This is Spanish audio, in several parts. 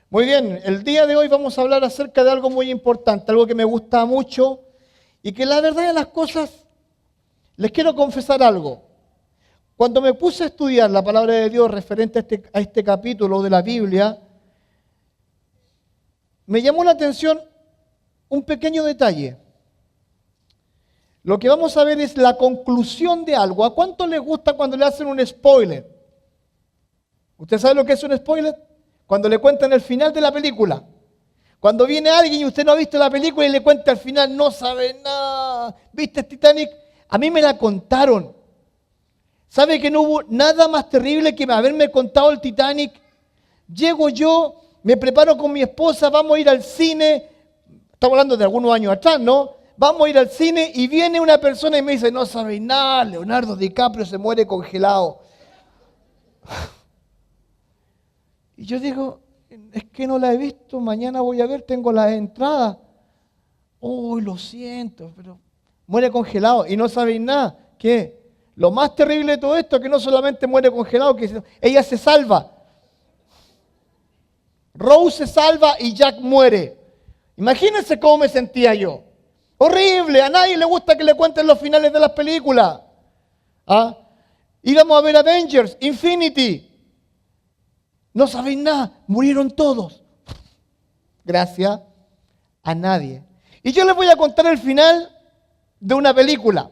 Muy bien, el día de hoy vamos a hablar acerca de algo muy importante, algo que me gusta mucho y que la verdad de las cosas, les quiero confesar algo. Cuando me puse a estudiar la palabra de Dios referente a este capítulo de la Biblia, me llamó la atención un pequeño detalle. Lo que vamos a ver es la conclusión de algo. ¿A cuánto les gusta cuando le hacen un spoiler? ¿Usted sabe lo que es un spoiler? Cuando le cuentan el final de la película. Cuando viene alguien y usted no ha visto la película y le cuenta el final, no sabe nada. ¿Viste Titanic? A mí me la contaron. ¿Sabe que no hubo nada más terrible que haberme contado el Titanic? Llego yo, me preparo con mi esposa, vamos a ir al cine. Estamos hablando de algunos años atrás, ¿no? Vamos a ir al cine y viene una persona y me dice, no sabéis nada, Leonardo DiCaprio se muere congelado. Y yo digo, es que no la he visto, mañana voy a ver, tengo las entradas. Uy, lo siento, pero muere congelado y no sabéis nada. ¿Qué? Lo más terrible de todo esto es que no solamente muere congelado, que ella se salva. Rose se salva y Jack muere. Imagínense cómo me sentía yo. Horrible, a nadie le gusta que le cuenten los finales de las películas. ¿Ah? Íbamos a ver Avengers, Infinity. No sabéis nada, murieron todos. Gracias a nadie. Y yo les voy a contar el final de una película.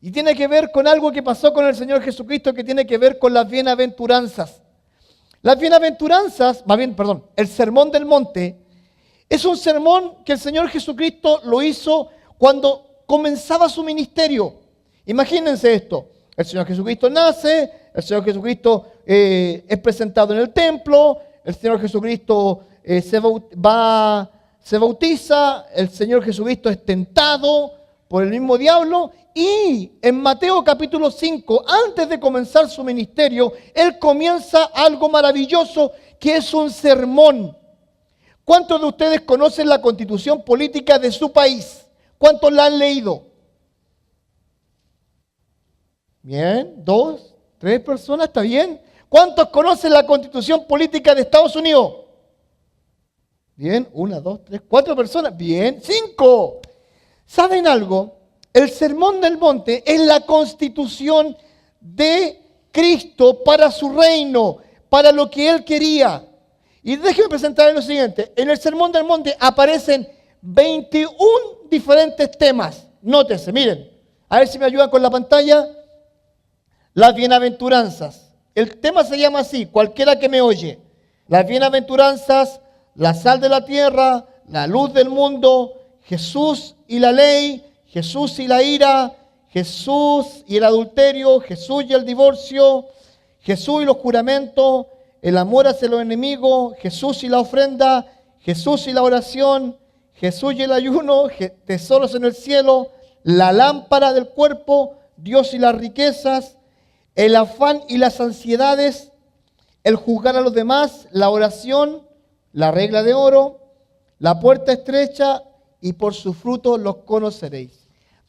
Y tiene que ver con algo que pasó con el Señor Jesucristo, que tiene que ver con las bienaventuranzas. Las bienaventuranzas, el Sermón del Monte, es un sermón que el Señor Jesucristo lo hizo cuando comenzaba su ministerio. Imagínense esto, el Señor Jesucristo nace, el Señor Jesucristo es presentado en el templo, el Señor Jesucristo se bautiza, el Señor Jesucristo es tentado por el mismo diablo y en Mateo capítulo 5, antes de comenzar su ministerio, Él comienza algo maravilloso que es un sermón. ¿Cuántos de ustedes conocen la constitución política de su país? ¿Cuántos la han leído? Bien, 2, 3 personas, ¿está bien? ¿Cuántos conocen la constitución política de Estados Unidos? Bien, 1, 2, 3, 4 personas. Bien, 5. ¿Saben algo? El Sermón del Monte es la constitución de Cristo para su reino, para lo que Él quería. Y déjenme presentarles lo siguiente. En el Sermón del Monte aparecen 21 diferentes temas. Nótese, miren. A ver si me ayudan con la pantalla. Las bienaventuranzas. El tema se llama así, cualquiera que me oye. Las bienaventuranzas, la sal de la tierra, la luz del mundo, Jesús y la ley, Jesús y la ira, Jesús y el adulterio, Jesús y el divorcio, Jesús y los juramentos, el amor hacia los enemigos, Jesús y la ofrenda, Jesús y la oración, Jesús y el ayuno, tesoros en el cielo, la lámpara del cuerpo, Dios y las riquezas, el afán y las ansiedades, el juzgar a los demás, la oración, la regla de oro, la puerta estrecha y por sus frutos los conoceréis.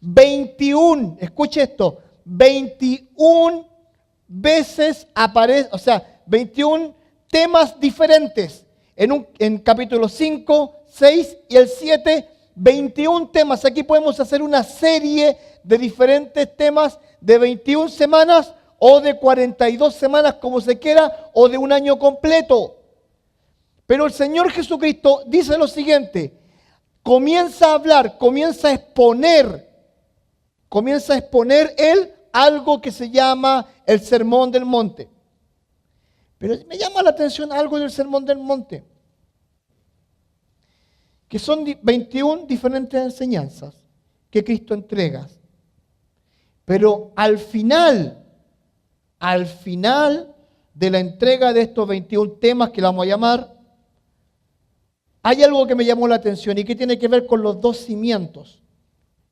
21, escuche esto, 21 veces aparece, 21 temas diferentes. En capítulo 5, 6 y el 7, 21 temas. Aquí podemos hacer una serie de diferentes temas de 21 semanas o de 42 semanas, como se quiera, o de un año completo. Pero el Señor Jesucristo dice lo siguiente, comienza a hablar, comienza a exponer Él algo que se llama el Sermón del Monte. Pero me llama la atención algo del Sermón del Monte, que son 21 diferentes enseñanzas que Cristo entrega. Pero al final de la entrega de estos 21 temas que la vamos a llamar, hay algo que me llamó la atención y que tiene que ver con los dos cimientos,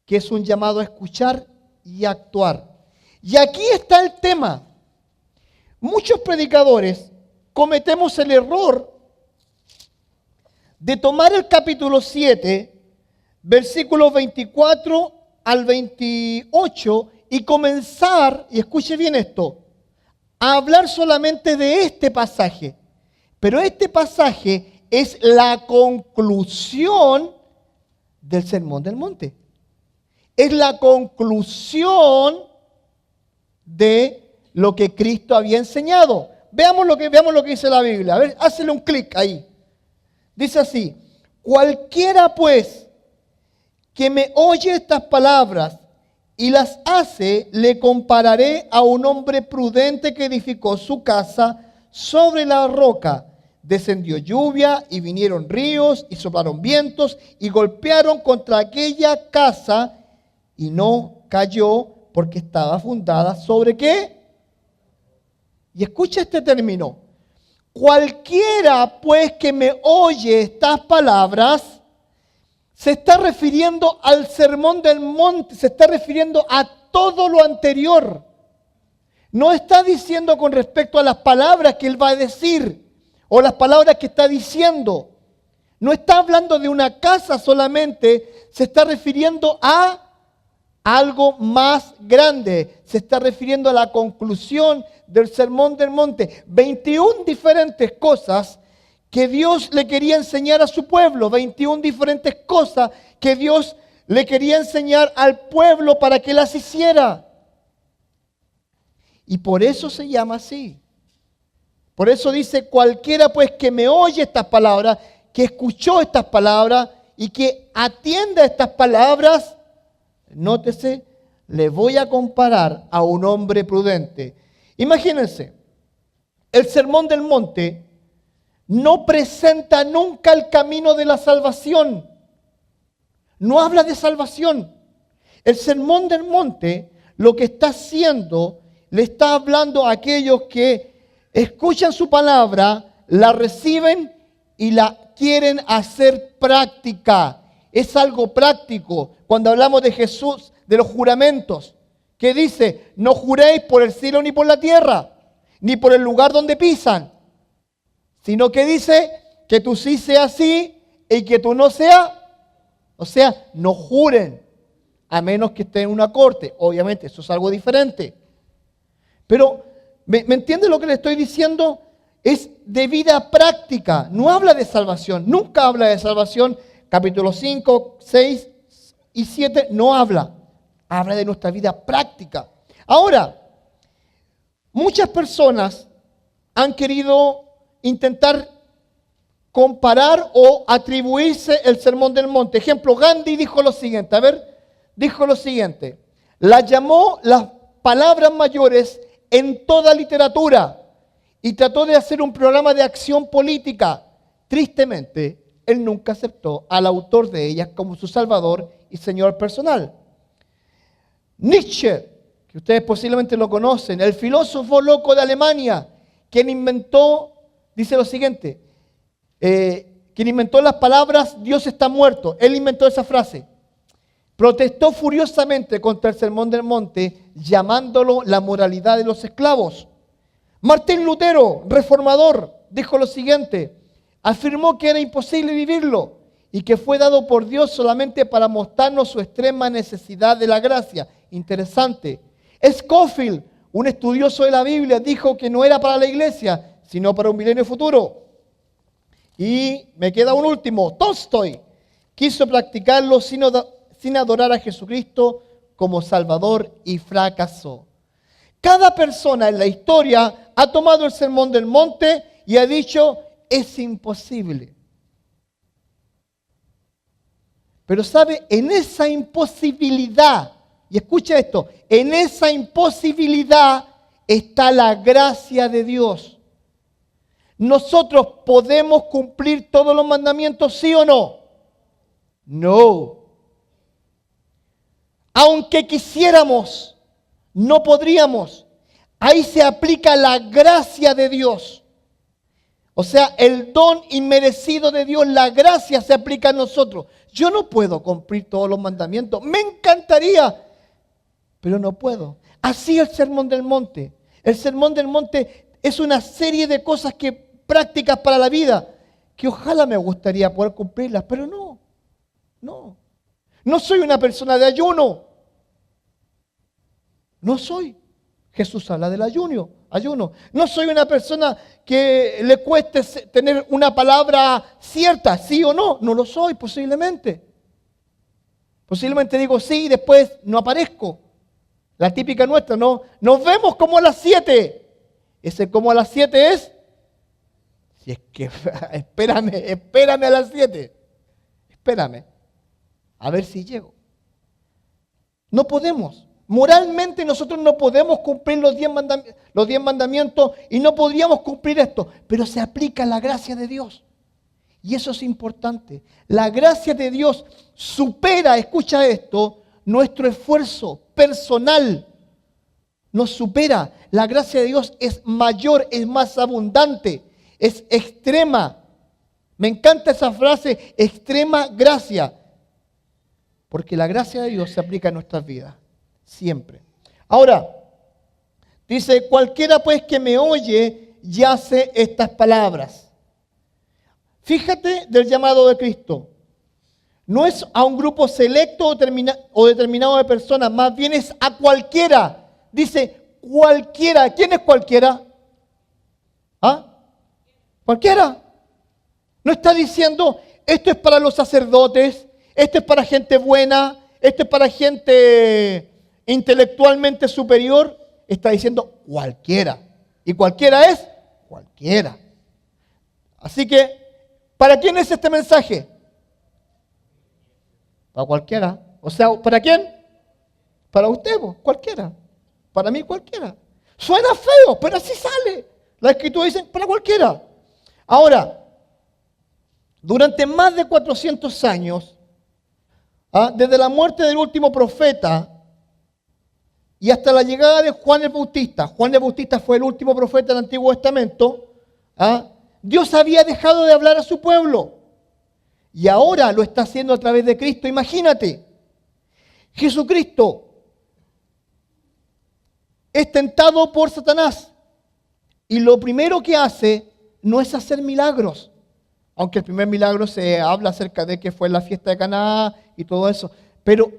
que es un llamado a escuchar y a actuar. Y aquí está el tema. Muchos predicadores cometemos el error de tomar el capítulo 7, versículos 24 al 28 y comenzar, y escuche bien esto, a hablar solamente de este pasaje. Pero este pasaje es la conclusión del Sermón del Monte. Es la conclusión de lo que Cristo había enseñado. Veamos lo que dice la Biblia. A ver, hazle un clic ahí. Dice así: cualquiera pues que me oye estas palabras y las hace, le compararé a un hombre prudente que edificó su casa sobre la roca. Descendió lluvia y vinieron ríos y soplaron vientos y golpearon contra aquella casa y no cayó porque estaba fundada sobre ¿qué? Y escucha este término. Cualquiera pues que me oye estas palabras, se está refiriendo al Sermón del Monte, se está refiriendo a todo lo anterior. No está diciendo con respecto a las palabras que él va a decir o las palabras que está diciendo. No está hablando de una casa solamente, se está refiriendo a algo más grande. Se está refiriendo a la conclusión del Sermón del Monte. 21 diferentes cosas que Dios le quería enseñar a su pueblo. 21 diferentes cosas que Dios le quería enseñar al pueblo para que las hiciera. Y por eso se llama así. Por eso dice: cualquiera pues que me oye estas palabras, que escuchó estas palabras y que atienda a estas palabras, nótese, le voy a comparar a un hombre prudente. Imagínense, el Sermón del Monte no presenta nunca el camino de la salvación. No habla de salvación. El Sermón del Monte lo que está haciendo, le está hablando a aquellos que escuchan su palabra, la reciben y la quieren hacer práctica. Es algo práctico. Cuando hablamos de Jesús, de los juramentos, que dice: no juréis por el cielo ni por la tierra, ni por el lugar donde pisan, sino que dice que tú sí seas sí y que tú no seas. O sea, no juren, a menos que estén en una corte. Obviamente, eso es algo diferente. Pero, ¿me entiende lo que le estoy diciendo? Es de vida práctica. No habla de salvación. Nunca habla de salvación. Capítulo 5, 6 y 7 no habla. Habla de nuestra vida práctica. Ahora, muchas personas han querido intentar comparar o atribuirse el Sermón del Monte. Ejemplo, Gandhi dijo lo siguiente. Dijo lo siguiente: las llamó las palabras mayores en toda literatura y trató de hacer un programa de acción política. Tristemente, él nunca aceptó al autor de ellas como su salvador y señor personal. Nietzsche, que ustedes posiblemente lo conocen, el filósofo loco de Alemania, quien inventó, dice lo siguiente, quien inventó las palabras Dios está muerto, él inventó esa frase. Protestó furiosamente contra el Sermón del Monte, llamándolo la moralidad de los esclavos. Martín Lutero, reformador, dijo lo siguiente: afirmó que era imposible vivirlo y que fue dado por Dios solamente para mostrarnos su extrema necesidad de la gracia. Interesante. Scofield, un estudioso de la Biblia, dijo que no era para la iglesia, sino para un milenio futuro. Y me queda un último. Tolstoy quiso practicarlo sin adorar a Jesucristo como Salvador y fracasó. Cada persona en la historia ha tomado el Sermón del Monte y ha dicho: es imposible. Pero sabe, en esa imposibilidad, y escucha esto, en esa imposibilidad está la gracia de Dios. ¿Nosotros podemos cumplir todos los mandamientos, sí o no? No. Aunque quisiéramos, no podríamos. Ahí se aplica la gracia de Dios. O sea, el don inmerecido de Dios, la gracia se aplica a nosotros. Yo no puedo cumplir todos los mandamientos. Me encantaría, pero no puedo. Así el Sermón del Monte. El Sermón del Monte es una serie de cosas prácticas para la vida, que ojalá me gustaría poder cumplirlas, pero no. No soy una persona de ayuno. No soy. Jesús habla del ayuno. No soy una persona que le cueste tener una palabra cierta, sí o no. No lo soy, posiblemente. Posiblemente digo sí y después no aparezco. La típica nuestra, ¿no? Nos vemos como a las 7. Ese como a las 7 es, si es que, espérame a las 7. Espérame, a ver si llego. No podemos. Moralmente nosotros no podemos cumplir los 10 mandamientos y no podríamos cumplir esto, pero se aplica la gracia de Dios. Y eso es importante. La gracia de Dios supera, escucha esto, nuestro esfuerzo personal. Nos supera. La gracia de Dios es mayor, es más abundante, es extrema. Me encanta esa frase, extrema gracia. Porque la gracia de Dios se aplica en nuestras vidas. Siempre. Ahora, dice, cualquiera pues que me oye y hace estas palabras. Fíjate del llamado de Cristo. No es a un grupo selecto o determinado de personas, más bien es a cualquiera. Dice, cualquiera. ¿Quién es cualquiera? ¿Ah? Cualquiera. No está diciendo, esto es para los sacerdotes, esto es para gente buena, esto es para gente intelectualmente superior. Está diciendo cualquiera. Y cualquiera es cualquiera. Así que, ¿para quién es este mensaje? Para cualquiera. O sea, ¿para quién? Para usted, cualquiera. Para mí, cualquiera. Suena feo, pero así sale. La Escritura dice, para cualquiera. Ahora, durante más de 400 años, desde la muerte del último profeta y hasta la llegada de Juan el Bautista fue el último profeta del Antiguo Testamento, Dios había dejado de hablar a su pueblo y ahora lo está haciendo a través de Cristo. Imagínate, Jesucristo es tentado por Satanás y lo primero que hace no es hacer milagros. Aunque el primer milagro se habla acerca de que fue la fiesta de Caná y todo eso. Pero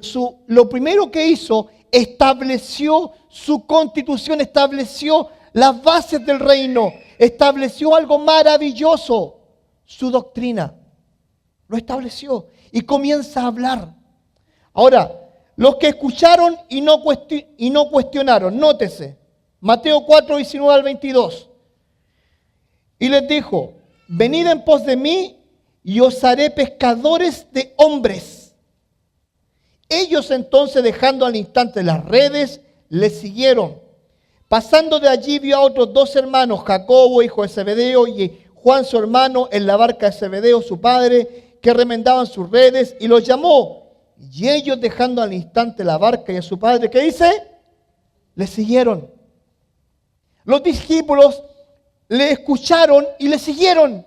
lo primero que hizo, estableció su constitución, estableció las bases del reino, estableció algo maravilloso, su doctrina. Lo estableció y comienza a hablar. Ahora, los que escucharon y no cuestionaron, nótese, Mateo 4, 19 al 22. Y les dijo, venid en pos de mí y os haré pescadores de hombres. Ellos entonces, dejando al instante las redes, le siguieron. Pasando de allí vio a otros 2 hermanos, Jacobo, hijo de Zebedeo, y Juan su hermano, en la barca de Zebedeo, su padre, que remendaban sus redes, y los llamó. Y ellos, dejando al instante la barca y a su padre, ¿qué dice? Le siguieron. Los discípulos le escucharon y le siguieron.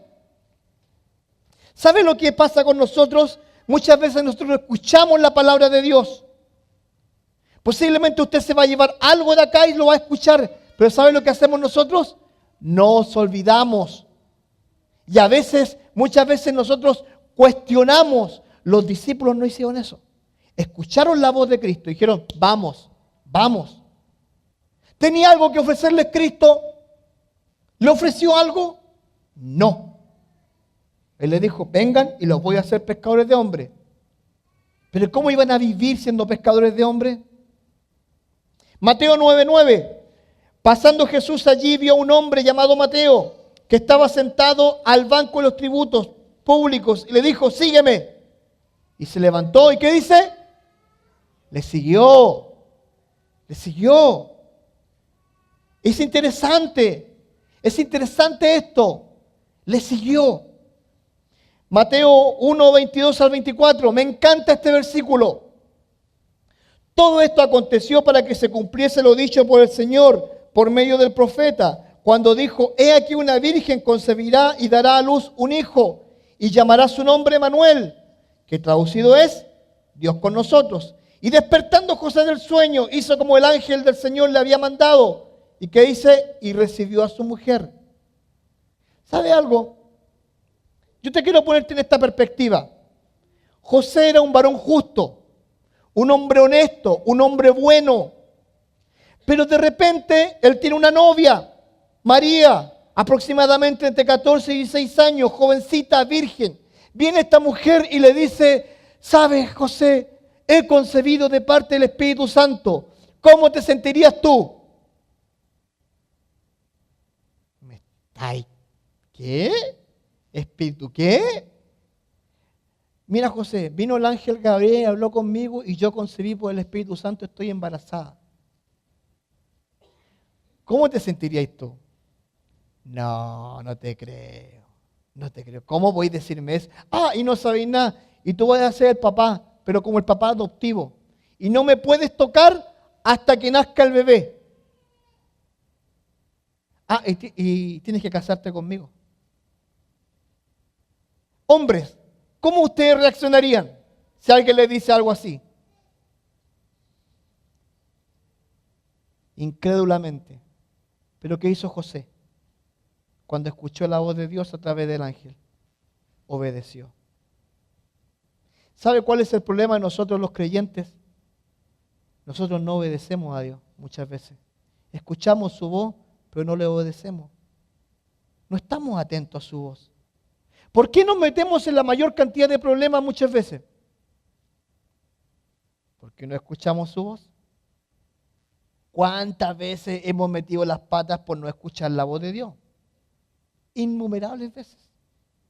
¿Sabe lo que pasa con nosotros? Muchas veces nosotros escuchamos la palabra de Dios. Posiblemente usted se va a llevar algo de acá y lo va a escuchar. Pero ¿sabe lo que hacemos nosotros? Nos olvidamos. Y a veces, muchas veces nosotros cuestionamos. Los discípulos no hicieron eso. Escucharon la voz de Cristo y dijeron, vamos, vamos. ¿Tenía algo que ofrecerles Cristo? ¿Le ofreció algo? No. Él les dijo, vengan y los voy a hacer pescadores de hombres. Pero ¿cómo iban a vivir siendo pescadores de hombres? Mateo 9:9. Pasando Jesús allí vio a un hombre llamado Mateo, que estaba sentado al banco de los tributos públicos y le dijo, sígueme. Y se levantó y ¿qué dice? Le siguió. Le siguió. Es interesante esto. Le siguió. Mateo 1, 22 al 24. Me encanta este versículo. Todo esto aconteció para que se cumpliese lo dicho por el Señor por medio del profeta, cuando dijo, he aquí una virgen concebirá y dará a luz un hijo, y llamará su nombre Emmanuel, que traducido es Dios con nosotros. Y despertando José del sueño, hizo como el ángel del Señor le había mandado. ¿Y qué dice? Y recibió a su mujer. ¿Sabe algo? Yo te quiero ponerte en esta perspectiva. José era un varón justo, un hombre honesto, un hombre bueno. Pero de repente él tiene una novia, María, aproximadamente entre 14 y 16 años, jovencita, virgen. Viene esta mujer y le dice, ¿sabes, José? He concebido de parte del Espíritu Santo. ¿Cómo te sentirías tú? ¿Qué? ¿Espíritu qué? Mira, José, vino el ángel Gabriel y habló conmigo y yo concebí por el Espíritu Santo, estoy embarazada. ¿Cómo te sentirías tú? No, no te creo. No te creo. ¿Cómo voy a decirme eso? Y no sabéis nada. Y tú vas a ser el papá, pero como el papá adoptivo. Y no me puedes tocar hasta que nazca el bebé. Y tienes que casarte conmigo. Hombres, ¿cómo ustedes reaccionarían si alguien les dice algo así? Incrédulamente. Pero ¿qué hizo José? Cuando escuchó la voz de Dios a través del ángel, obedeció. ¿Sabe cuál es el problema de nosotros los creyentes? Nosotros no obedecemos a Dios muchas veces. Escuchamos su voz, pero no le obedecemos. No estamos atentos a su voz. ¿Por qué nos metemos en la mayor cantidad de problemas muchas veces? Porque no escuchamos su voz. ¿Cuántas veces hemos metido las patas por no escuchar la voz de Dios? Innumerables veces,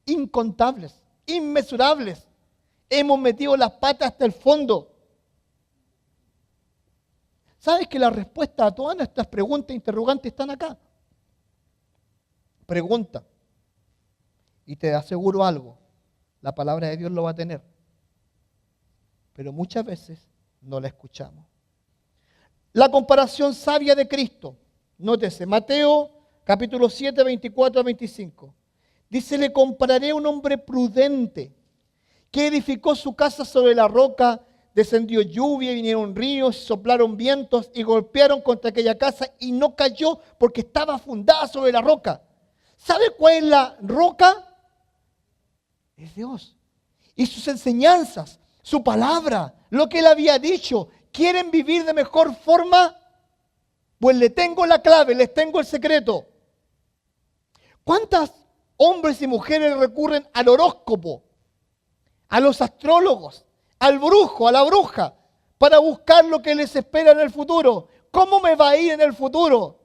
incontables, inmesurables. Hemos metido las patas hasta el fondo. ¿Sabes que la respuesta a todas nuestras preguntas interrogantes están acá? Pregunta. Y te aseguro algo, la palabra de Dios lo va a tener. Pero muchas veces no la escuchamos. La comparación sabia de Cristo. Nótese, Mateo capítulo 7, 24 a 25. Dice, le compararé a un hombre prudente que edificó su casa sobre la roca, descendió lluvia, vinieron ríos, soplaron vientos y golpearon contra aquella casa y no cayó porque estaba fundada sobre la roca. ¿Sabe cuál es la roca? Es Dios. Y sus enseñanzas, su palabra, lo que Él había dicho. ¿Quieren vivir de mejor forma? Pues le tengo la clave, les tengo el secreto. ¿Cuántos hombres y mujeres recurren al horóscopo, a los astrólogos, al brujo, a la bruja, para buscar lo que les espera en el futuro? ¿Cómo me va a ir en el futuro?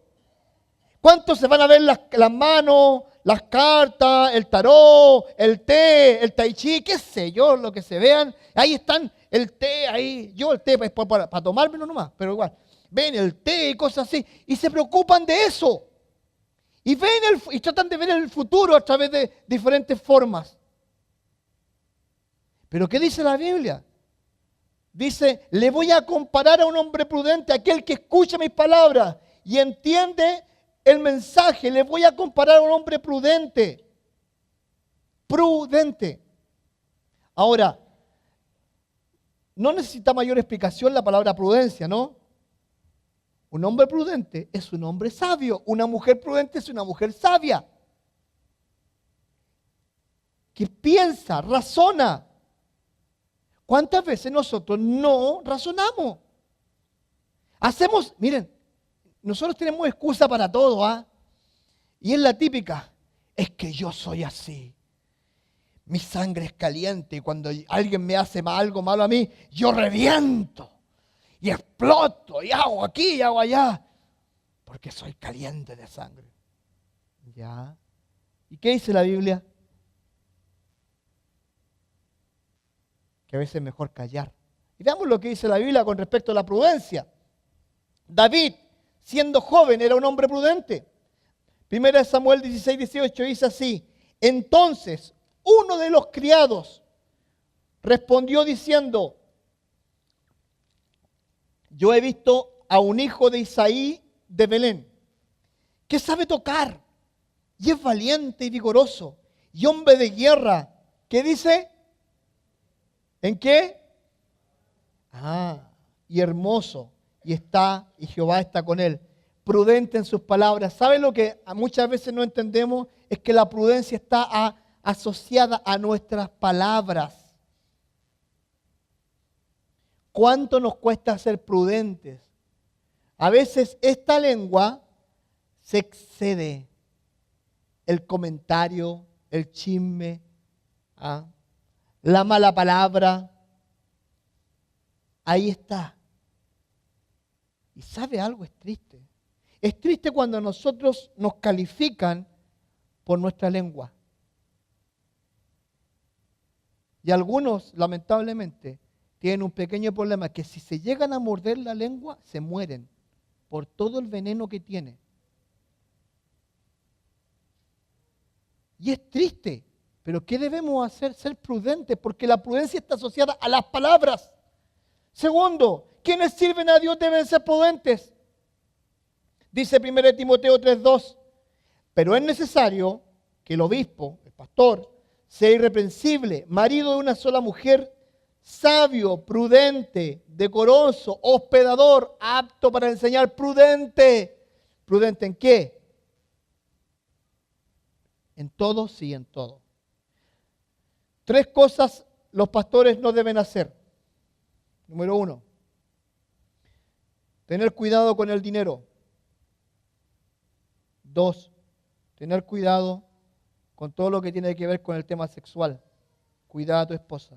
¿Cuántos se van a ver las manos, las cartas, el tarot, el té, el tai chi, qué sé yo, lo que se vean? Ahí están el té, ahí. Yo el té es para tomármelo nomás, pero igual. Ven el té y cosas así. Y se preocupan de eso. Y tratan de ver el futuro a través de diferentes formas. Pero ¿qué dice la Biblia? Dice, le voy a comparar a un hombre prudente, aquel que escucha mis palabras y entiende el mensaje. Le voy a comparar a un hombre prudente. Prudente. Ahora, no necesita mayor explicación la palabra prudencia, ¿no? Un hombre prudente es un hombre sabio. Una mujer prudente es una mujer sabia. Que piensa, razona. ¿Cuántas veces nosotros no razonamos? Miren, nosotros tenemos excusa para todo, ¿ah? Y es la típica, es que yo soy así. Mi sangre es caliente y cuando alguien me hace algo malo a mí, yo reviento y exploto y hago aquí y hago allá, porque soy caliente de sangre. ¿Ya? ¿Y qué dice la Biblia? Que a veces es mejor callar. Y veamos lo que dice la Biblia con respecto a la prudencia. David, siendo joven, era un hombre prudente. 1 Samuel 16, 18 dice así, entonces uno de los criados respondió diciendo, yo he visto a un hijo de Isaí de Belén, que sabe tocar, y es valiente y vigoroso, y hombre de guerra. ¿Qué dice? ¿En qué? Y hermoso, y Jehová está con él. Prudente en sus palabras. ¿Sabe lo que muchas veces no entendemos? Es que la prudencia está asociada a nuestras palabras. ¿Cuánto nos cuesta ser prudentes? A veces esta lengua se excede. El comentario, el chisme, la mala palabra. Ahí está. ¿Y sabe algo? Es triste. Es triste cuando nosotros nos califican por nuestra lengua. Y algunos, lamentablemente, tienen un pequeño problema, que si se llegan a morder la lengua, se mueren por todo el veneno que tiene. Y es triste, pero ¿qué debemos hacer? Ser prudentes, porque la prudencia está asociada a las palabras. Segundo, quienes sirven a Dios deben ser prudentes. Dice 1 Timoteo 3:2, pero es necesario que el obispo, el pastor, sea irreprensible, marido de una sola mujer, sabio, prudente, decoroso, hospedador, apto para enseñar, prudente. ¿Prudente en qué? En todo, sí, en todo. 3 cosas los pastores no deben hacer. Número 1, tener cuidado con el dinero. 2, tener cuidado con todo lo que tiene que ver con el tema sexual. Cuidar a tu esposa.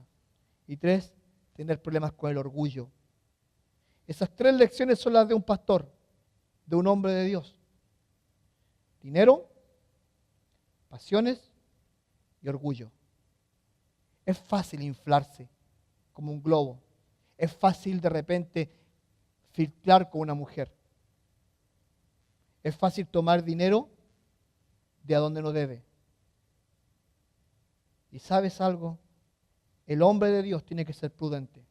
Y 3, tener problemas con el orgullo. Esas 3 lecciones son las de un pastor, de un hombre de Dios. Dinero, pasiones y orgullo. Es fácil inflarse como un globo. Es fácil de repente filtrar con una mujer. Es fácil tomar dinero de a donde no debe. ¿Y sabes algo? El hombre de Dios tiene que ser prudente.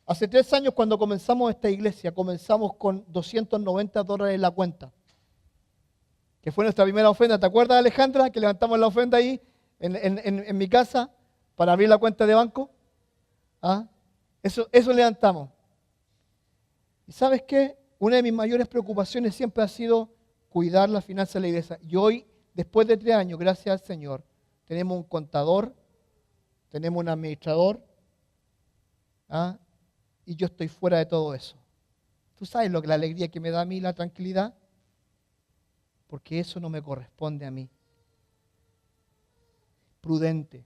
Hace 3 años cuando comenzamos esta iglesia, comenzamos con $290 en la cuenta, que fue nuestra primera ofrenda. ¿Te acuerdas, Alejandra, que levantamos la ofrenda ahí en mi casa para abrir la cuenta de banco? Eso levantamos. ¿Y sabes qué? Una de mis mayores preocupaciones siempre ha sido cuidar las finanzas de la iglesia. Y hoy, después de 3 años, gracias al Señor, tenemos un contador, tenemos un administrador, y yo estoy fuera de todo eso. ¿Tú sabes lo que la alegría que me da a mí, la tranquilidad? Porque eso no me corresponde a mí. Prudente.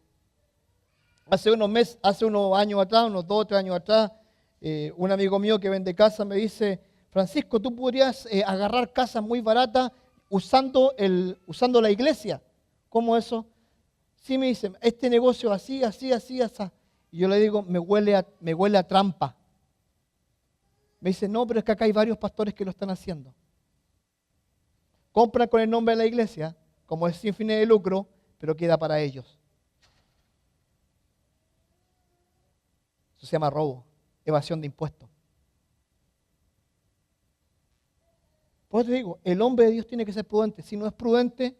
Hace unos años atrás, unos 2 o 3 años atrás, un amigo mío que vende casas me dice: Francisco, tú podrías agarrar casas muy baratas usando la iglesia. ¿Cómo eso? Sí, me dice, este negocio así. Y yo le digo, me huele a trampa. Me dice, no, pero es que acá hay varios pastores que lo están haciendo. Compran con el nombre de la iglesia, como es sin fines de lucro, pero queda para ellos. Eso se llama robo, evasión de impuestos. Por eso te digo, el hombre de Dios tiene que ser prudente. Si no es prudente,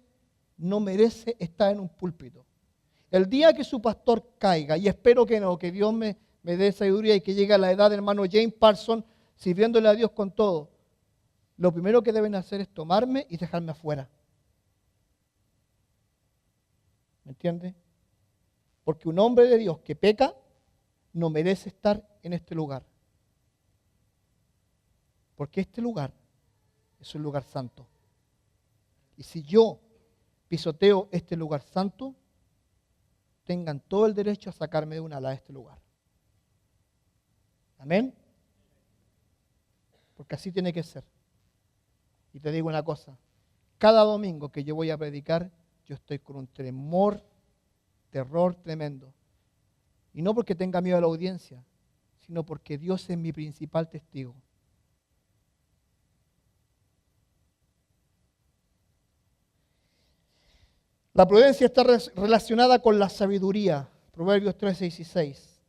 no merece estar en un púlpito. El día que su pastor caiga, y espero que no, que Dios me dé sabiduría y que llegue a la edad del hermano James Parsons, sirviéndole a Dios con todo, lo primero que deben hacer es tomarme y dejarme afuera. ¿Me entiende? Porque un hombre de Dios que peca no merece estar en este lugar. Porque este lugar es un lugar santo. Y si yo pisoteo este lugar santo, tengan todo el derecho a sacarme de una ala de este lugar. Amén. Porque así tiene que ser. Y te digo una cosa, cada domingo que yo voy a predicar, yo estoy con un terror tremendo. Y no porque tenga miedo a la audiencia, sino porque Dios es mi principal testigo. La prudencia está relacionada con la sabiduría. Proverbios 3:16.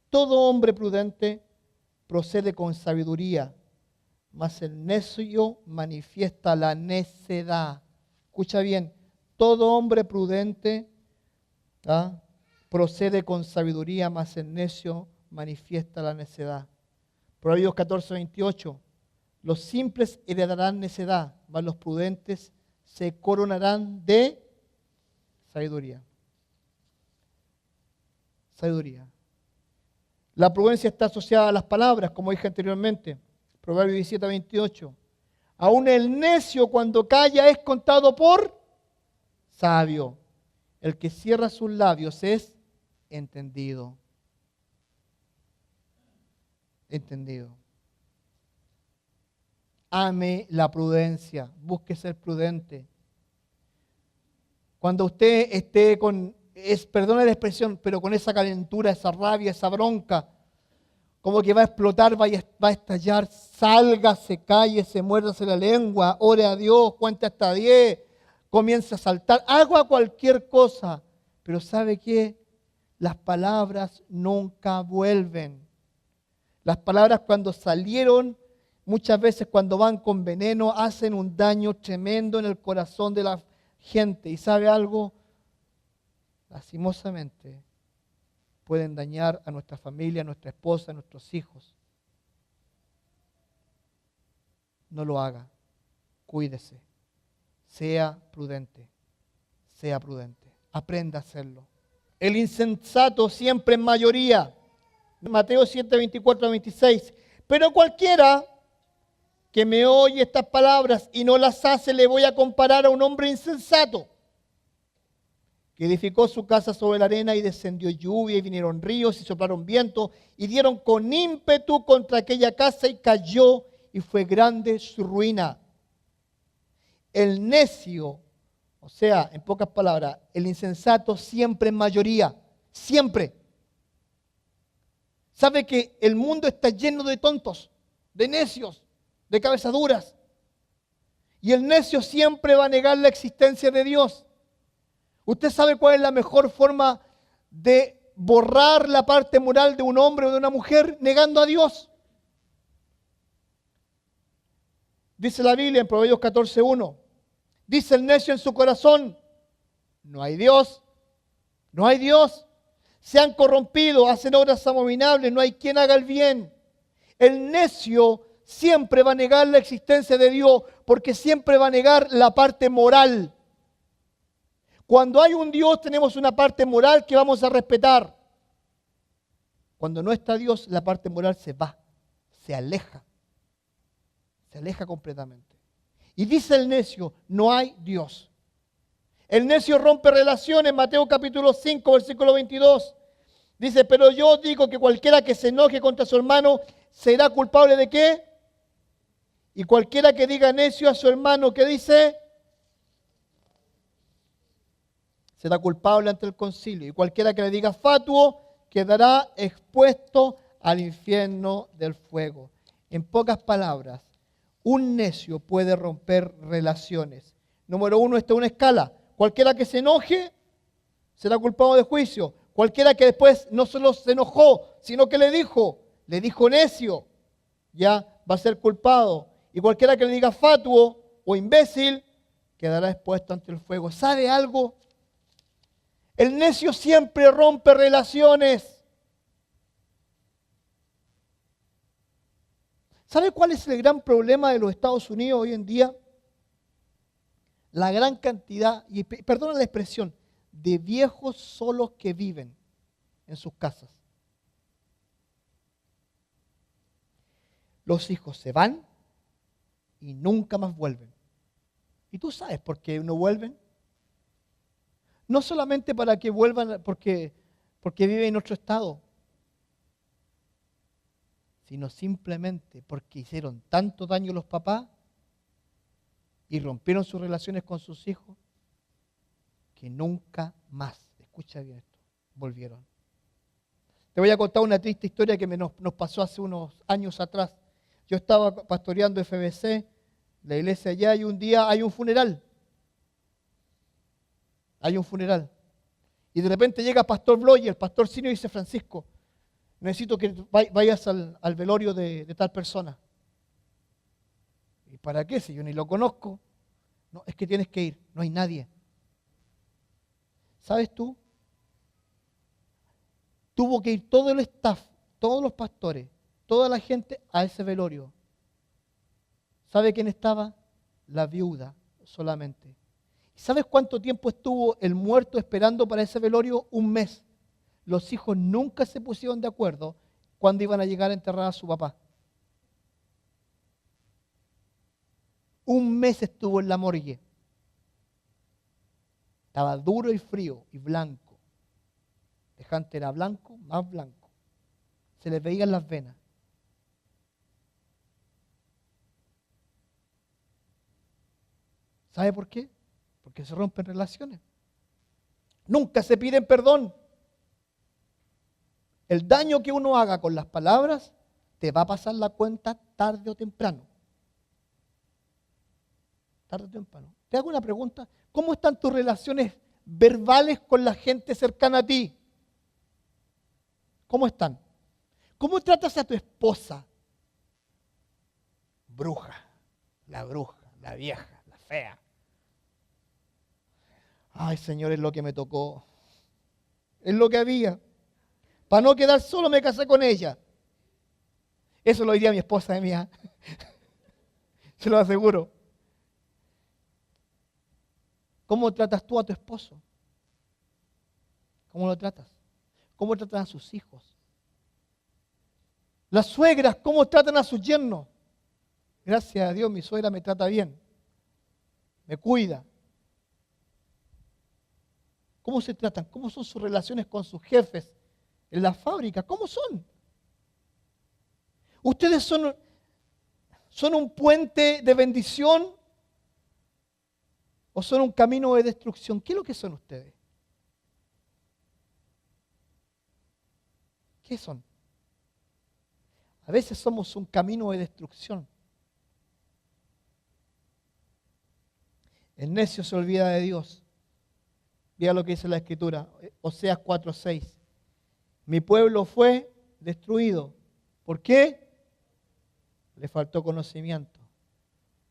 Todo hombre prudente procede con sabiduría, mas el necio manifiesta la necedad. Escucha bien, todo hombre prudente procede con sabiduría, mas el necio manifiesta la necedad. Proverbios 14:28. Los simples heredarán necedad, mas los prudentes se coronarán de sabiduría. Sabiduría. La prudencia está asociada a las palabras, como dije anteriormente. Proverbios 17:28. Aún el necio cuando calla es contado por sabio. El que cierra sus labios es entendido. Entendido. Ame la prudencia. Busque ser prudente. Cuando usted esté perdone la expresión, pero con esa calentura, esa rabia, esa bronca, como que va a explotar, va a estallar, salga, se calle, se muérdase la lengua, ore a Dios, cuente hasta 10, comience a saltar, haga cualquier cosa. Pero ¿sabe qué? Las palabras nunca vuelven. Las palabras cuando salieron, muchas veces cuando van con veneno, hacen un daño tremendo en el corazón de la gente. ¿Y sabe algo? Lastimosamente pueden dañar a nuestra familia, a nuestra esposa, a nuestros hijos. No lo haga. Cuídese. Sea prudente. Sea prudente. Aprenda a hacerlo. El insensato siempre en mayoría. Mateo 7, 24 a 26. Pero cualquiera que me oye estas palabras y no las hace, le voy a comparar a un hombre insensato que edificó su casa sobre la arena y descendió lluvia y vinieron ríos y soplaron viento y dieron con ímpetu contra aquella casa y cayó y fue grande su ruina. El necio, o sea, en pocas palabras, el insensato siempre en mayoría, siempre. Sabe que el mundo está lleno de tontos, de necios, de cabezas duras. Y el necio siempre va a negar la existencia de Dios. ¿Usted sabe cuál es la mejor forma de borrar la parte moral de un hombre o de una mujer? Negando a Dios. Dice la Biblia en Proverbios 14:1. Dice el necio en su corazón, no hay Dios, no hay Dios. Se han corrompido, hacen obras abominables, no hay quien haga el bien. El necio siempre va a negar la existencia de Dios porque siempre va a negar la parte moral. Cuando hay un Dios tenemos una parte moral que vamos a respetar. Cuando no está Dios, la parte moral se va, se aleja completamente. Y dice el necio, no hay Dios. El necio rompe relaciones, Mateo capítulo 5, versículo 22. Dice, pero yo digo que cualquiera que se enoje contra su hermano será culpable ¿de qué? Y cualquiera que diga necio a su hermano, ¿qué dice? Será culpable ante el concilio. Y cualquiera que le diga fatuo quedará expuesto al infierno del fuego. En pocas palabras, un necio puede romper relaciones. Número 1, esta es una escala. Cualquiera que se enoje será culpado de juicio. Cualquiera que después no solo se enojó, sino que le dijo necio, ya va a ser culpado. Y cualquiera que le diga fatuo o imbécil quedará expuesto ante el fuego. ¿Sabe algo? El necio siempre rompe relaciones. ¿Sabe cuál es el gran problema de los Estados Unidos hoy en día? La gran cantidad, y perdona la expresión, de viejos solos que viven en sus casas. Los hijos se van y nunca más vuelven. ¿Y tú sabes por qué no vuelven? No solamente para que vuelvan porque viven en otro estado, sino simplemente porque hicieron tanto daño los papás y rompieron sus relaciones con sus hijos que nunca más, escucha bien esto, volvieron. Te voy a contar una triste historia que nos pasó hace unos años atrás. Yo estaba pastoreando FBC, la iglesia allá, y un día hay un funeral. Hay un funeral. Y de repente llega Pastor Bloy, el pastor senior, y dice, Francisco, necesito que vayas al velorio de tal persona. ¿Y para qué? Si yo ni lo conozco. No, es que tienes que ir, no hay nadie. ¿Sabes tú? Tuvo que ir todo el staff, todos los pastores, toda la gente a ese velorio. ¿Sabe quién estaba? La viuda, solamente. ¿Sabes cuánto tiempo estuvo el muerto esperando para ese velorio? Un mes. Los hijos nunca se pusieron de acuerdo cuando iban a llegar a enterrar a su papá. Un mes estuvo en la morgue. Estaba duro y frío y blanco. Dejante era blanco, más blanco. Se les veían las venas. ¿Sabe por qué? Porque se rompen relaciones. Nunca se piden perdón. El daño que uno haga con las palabras te va a pasar la cuenta tarde o temprano. Tarde o temprano. Te hago una pregunta. ¿Cómo están tus relaciones verbales con la gente cercana a ti? ¿Cómo están? ¿Cómo tratas a tu esposa? Bruja, la vieja, la fea. Ay, Señor, es lo que me tocó. Es lo que había. Para no quedar solo me casé con ella. Eso lo diría mi esposa de mía. Se lo aseguro. ¿Cómo tratas tú a tu esposo? ¿Cómo lo tratas? ¿Cómo tratan a sus hijos? Las suegras, ¿cómo tratan a sus yernos? Gracias a Dios, mi suegra me trata bien. Me cuida. ¿Cómo se tratan? ¿Cómo son sus relaciones con sus jefes en la fábrica? ¿Cómo son? ¿Ustedes son un puente de bendición o son un camino de destrucción? ¿Qué es lo que son ustedes? ¿Qué son? A veces somos un camino de destrucción. El necio se olvida de Dios. Mira lo que dice la Escritura, Oseas 4:6. Mi pueblo fue destruido. ¿Por qué? Le faltó conocimiento.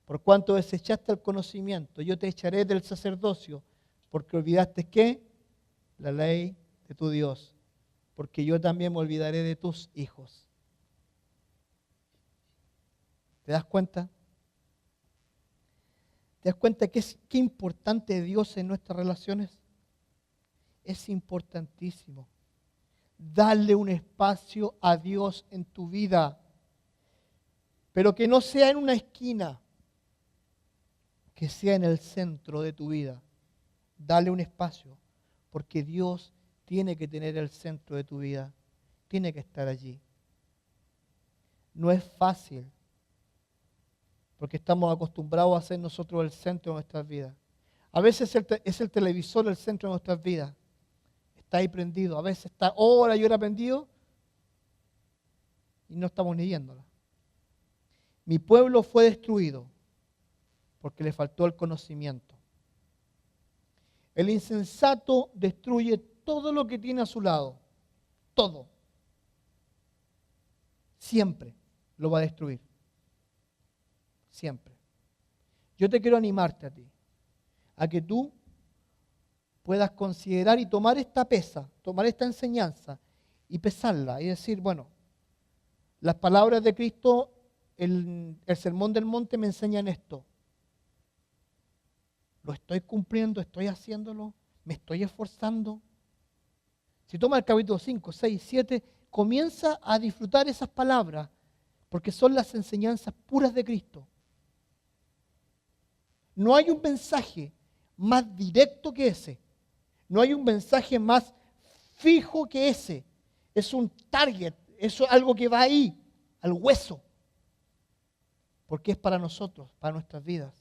Por cuanto desechaste el conocimiento, yo te echaré del sacerdocio, porque olvidaste ¿qué? La ley de tu Dios. Porque yo también me olvidaré de tus hijos. ¿Te das cuenta? ¿Te das cuenta qué importante es Dios en nuestras relaciones? Es importantísimo. Darle un espacio a Dios en tu vida, pero que no sea en una esquina, que sea en el centro de tu vida. Dale un espacio, porque Dios tiene que tener el centro de tu vida, tiene que estar allí. No es fácil, porque estamos acostumbrados a ser nosotros el centro de nuestras vidas. A veces es el televisor el centro de nuestras vidas. Está ahí prendido, a veces está horas y horas prendido y no estamos ni viéndola. Mi pueblo fue destruido porque le faltó el conocimiento. El insensato destruye todo lo que tiene a su lado. Todo. Siempre lo va a destruir. Siempre. Yo te quiero animarte a ti, a que tú puedas considerar y tomar esta pesa, tomar esta enseñanza y pesarla y decir, bueno, las palabras de Cristo, el Sermón del Monte me enseñan esto. ¿Lo estoy cumpliendo? ¿Estoy haciéndolo? ¿Me estoy esforzando? Si toma el capítulo 5, 6, 7, comienza a disfrutar esas palabras, porque son las enseñanzas puras de Cristo. No hay un mensaje más directo que ese. No hay un mensaje más fijo que ese. Es un target, eso es algo que va ahí, al hueso. Porque es para nosotros, para nuestras vidas.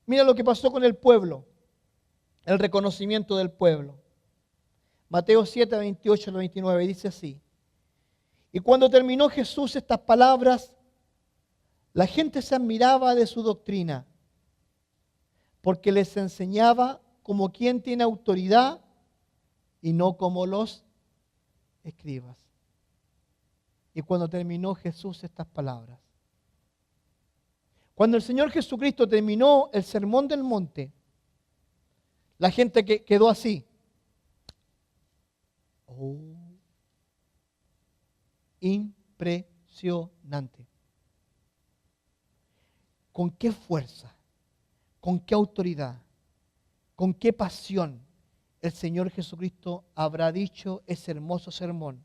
Mira lo que pasó con el pueblo, el reconocimiento del pueblo. Mateo 7, 28 al 29 dice así. Y cuando terminó Jesús estas palabras, la gente se admiraba de su doctrina, porque les enseñaba como quien tiene autoridad y no como los escribas. Y cuando terminó Jesús estas palabras. Cuando el Señor Jesucristo terminó el Sermón del Monte, la gente quedó así. Oh, impresionante. ¿Con qué fuerza? con qué autoridad, con qué pasión el Señor Jesucristo habrá dicho ese hermoso sermón.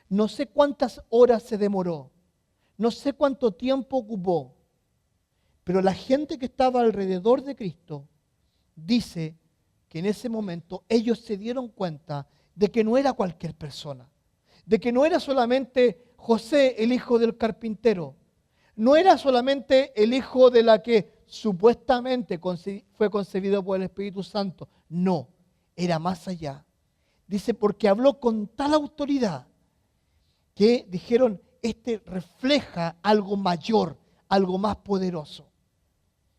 No sé cuántas horas se demoró, no sé cuánto tiempo ocupó, pero la gente que estaba alrededor de Cristo dice que en ese momento ellos se dieron cuenta de que no era cualquier persona, de que no era solamente José, el hijo del carpintero, no era solamente el hijo de la que supuestamente fue concebido por el Espíritu Santo, no, era más allá. Dice, porque habló con tal autoridad que dijeron, este refleja algo mayor, algo más poderoso.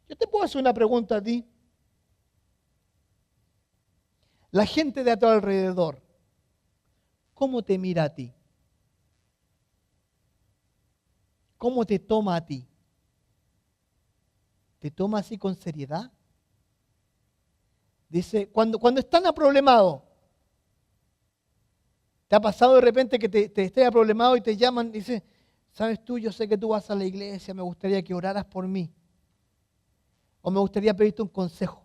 Yo te puedo hacer una pregunta a ti. La gente de a tu alrededor, ¿cómo te mira a ti? ¿Cómo te toma a ti? ¿Te toma así con seriedad? Dice, cuando están aproblemados, ¿te ha pasado de repente que te estés aproblemado y te llaman y dicen, sabes tú, yo sé que tú vas a la iglesia, me gustaría que oraras por mí? O me gustaría pedirte un consejo.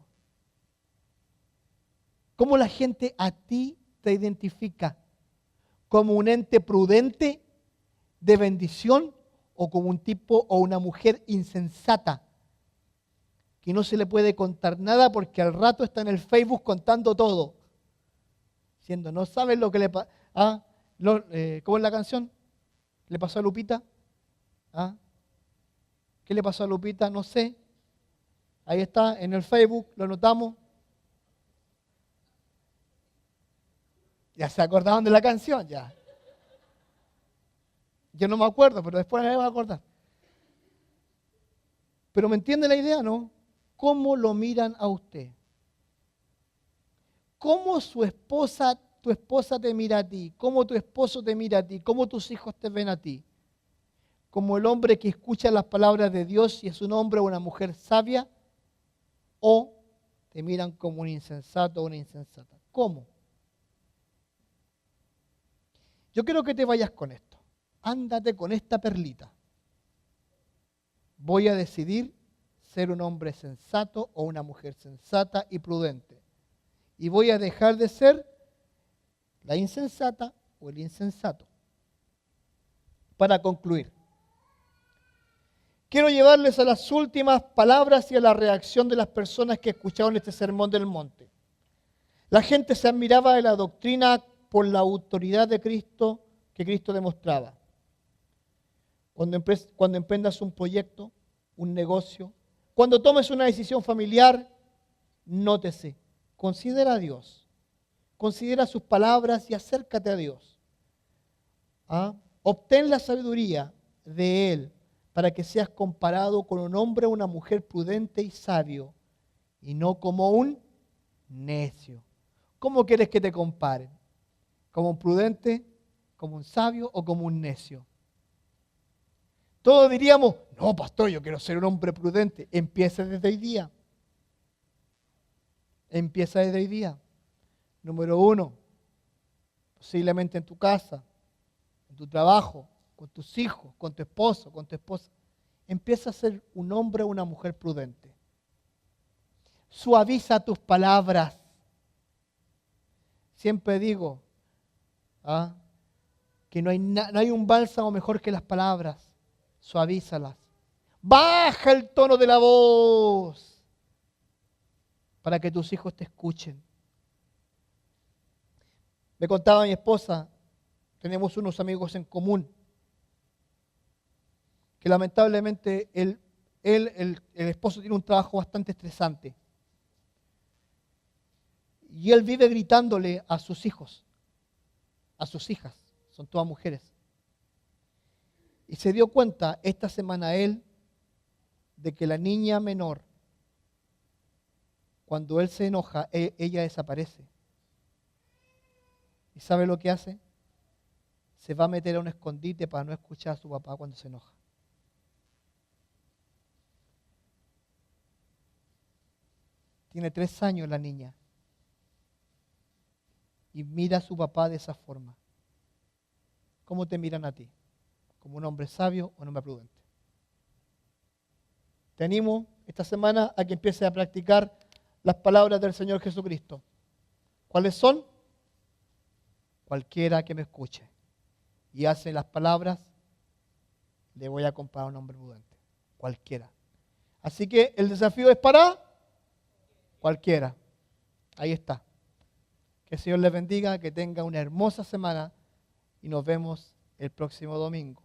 ¿Cómo la gente a ti te identifica? ¿Como un ente prudente, de bendición, o como un tipo o una mujer insensata, que no se le puede contar nada porque al rato está en el Facebook contando todo? Diciendo, no sabes lo que le pasó. ¿Cómo es la canción? ¿Le pasó a Lupita? ¿Qué le pasó a Lupita? No sé. Ahí está, en el Facebook, lo notamos. Ya se acordaron de la canción, ya. Yo no me acuerdo, pero después me voy a acordar. Pero ¿me entiende la idea, no? ¿Cómo lo miran a usted? ¿Cómo tu esposa te mira a ti? ¿Cómo tu esposo te mira a ti? ¿Cómo tus hijos te ven a ti? ¿Como el hombre que escucha las palabras de Dios y es un hombre o una mujer sabia? ¿O te miran como un insensato o una insensata? ¿Cómo? Yo quiero que te vayas con esto. Ándate con esta perlita. Voy a decidir ser un hombre sensato o una mujer sensata y prudente. Y voy a dejar de ser la insensata o el insensato. Para concluir, quiero llevarles a las últimas palabras y a la reacción de las personas que escucharon este sermón del monte. La gente se admiraba de la doctrina por la autoridad de Cristo que Cristo demostraba. Cuando emprendas un proyecto, un negocio, cuando tomes una decisión familiar, nótese, considera a Dios, considera sus palabras y acércate a Dios. Obtén la sabiduría de Él para que seas comparado con un hombre o una mujer prudente y sabio, y no como un necio. ¿Cómo quieres que te comparen? ¿Como un prudente, como un sabio o como un necio? Todos diríamos, no, pastor, yo quiero ser un hombre prudente. Empieza desde hoy día. Empieza desde hoy día. Número 1, posiblemente en tu casa, en tu trabajo, con tus hijos, con tu esposo, con tu esposa. Empieza a ser un hombre o una mujer prudente. Suaviza tus palabras. Siempre digo que no hay un bálsamo mejor que las palabras. Suavízalas. Baja el tono de la voz para que tus hijos te escuchen. Me contaba mi esposa, tenemos unos amigos en común, que lamentablemente el esposo tiene un trabajo bastante estresante. Y él vive gritándole a sus hijos, a sus hijas, son todas mujeres. Y se dio cuenta esta semana él de que la niña menor, cuando él se enoja, ella desaparece. ¿Y sabe lo que hace? Se va a meter a un escondite para no escuchar a su papá cuando se enoja. Tiene 3 años la niña. Y mira a su papá de esa forma. ¿Cómo te miran a ti? ¿Como un hombre sabio o un hombre prudente? Te animo esta semana a que empiece a practicar las palabras del Señor Jesucristo. ¿Cuáles son? Cualquiera que me escuche y hace las palabras, le voy a comparar a un hombre prudente. Cualquiera. Así que el desafío es para cualquiera. Ahí está. Que el Señor les bendiga, que tenga una hermosa semana y nos vemos el próximo domingo.